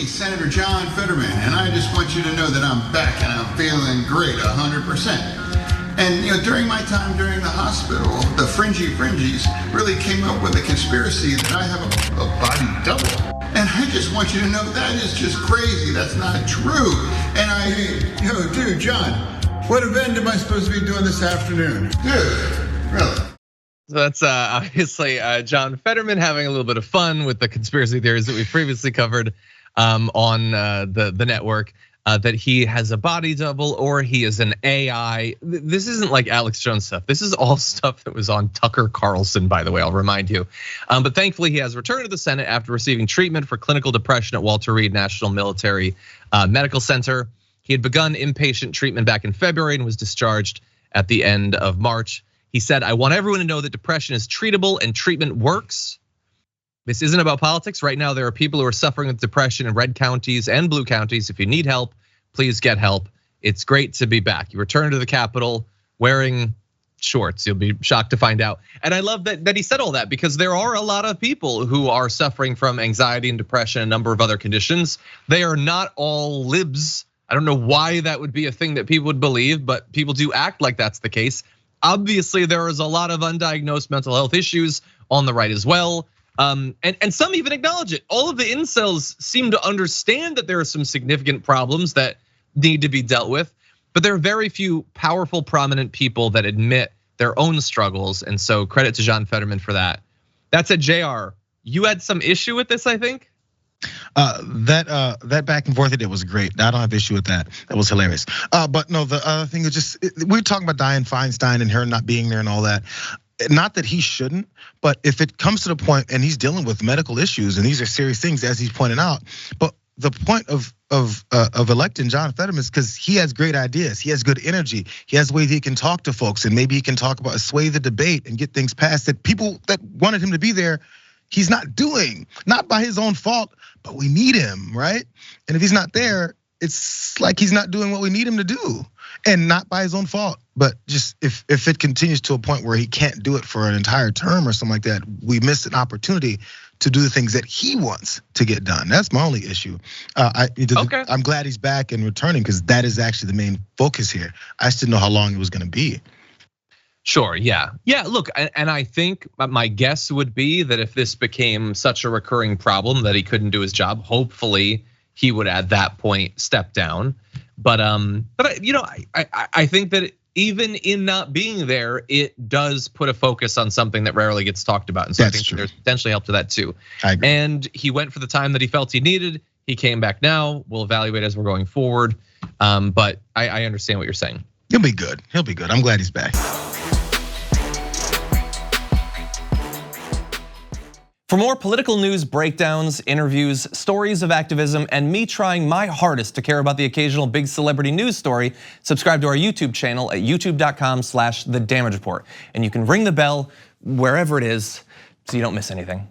Senator John Fetterman, and I just want you to know that I'm back and I'm feeling great, 100%. And during my time during the hospital, the fringies really came up with a conspiracy that I have a body double. And I just want you to know that is just crazy. That's not true. And dude, John, what event am I supposed to be doing this afternoon? Dude, really? So that's obviously John Fetterman having a little bit of fun with the conspiracy theories that we previously covered on the network, that he has a body double or he is an AI. This isn't like Alex Jones stuff. This is all stuff that was on Tucker Carlson, by the way, I'll remind you. But thankfully he has returned to the Senate after receiving treatment for clinical depression at Walter Reed National Military Medical Center. He had begun inpatient treatment back in February and was discharged at the end of March. He said, I want everyone to know that depression is treatable and treatment works. This isn't about politics. Right now, there are people who are suffering with depression in red counties and blue counties. If you need help, please get help. It's great to be back. You return to the Capitol wearing shorts. You'll be shocked to find out. And I love that he said all that, because there are a lot of people who are suffering from anxiety and depression, a number of other conditions. They are not all libs. I don't know why that would be a thing that people would believe, but people do act like that's the case. Obviously, there is a lot of undiagnosed mental health issues on the right as well. And some even acknowledge it. All of the incels seem to understand that there are some significant problems that need to be dealt with, but there are very few powerful, prominent people that admit their own struggles. And so credit to John Fetterman for that. That said, JR, you had some issue with this, I think? That back and forth it was great. I don't have issue with that. That was hilarious. But no, the other thing is just we're talking about Dianne Feinstein and her not being there and all that. Not that he shouldn't, but if it comes to the point and he's dealing with medical issues and these are serious things as he's pointed out, but the point of electing John Fetterman is because he has great ideas, he has good energy, he has ways he can talk to folks, and maybe he can talk about sway the debate and get things passed that people that wanted him to be there. He's not doing, not by his own fault, but we need him, right? And if he's not there, it's like he's not doing what we need him to do, and not by his own fault. But just if it continues to a point where he can't do it for an entire term or something like that, we miss an opportunity to do the things that he wants to get done. That's my only issue. I'm glad he's back and returning because that is actually the main focus here. I just didn't know how long it was going to be. Sure, yeah. Look, and I think my guess would be that if this became such a recurring problem that he couldn't do his job, hopefully he would at that point step down. But I think that even in not being there, it does put a focus on something that rarely gets talked about. And so I think there's potentially help to that too. And he went for the time that he felt he needed. He came back now. We'll evaluate as we're going forward. But I understand what you're saying. He'll be good. He'll be good. I'm glad he's back. For more political news breakdowns, interviews, stories of activism, and me trying my hardest to care about the occasional big celebrity news story, subscribe to our YouTube channel at youtube.com/thedamagereport. And you can ring the bell wherever it is so you don't miss anything.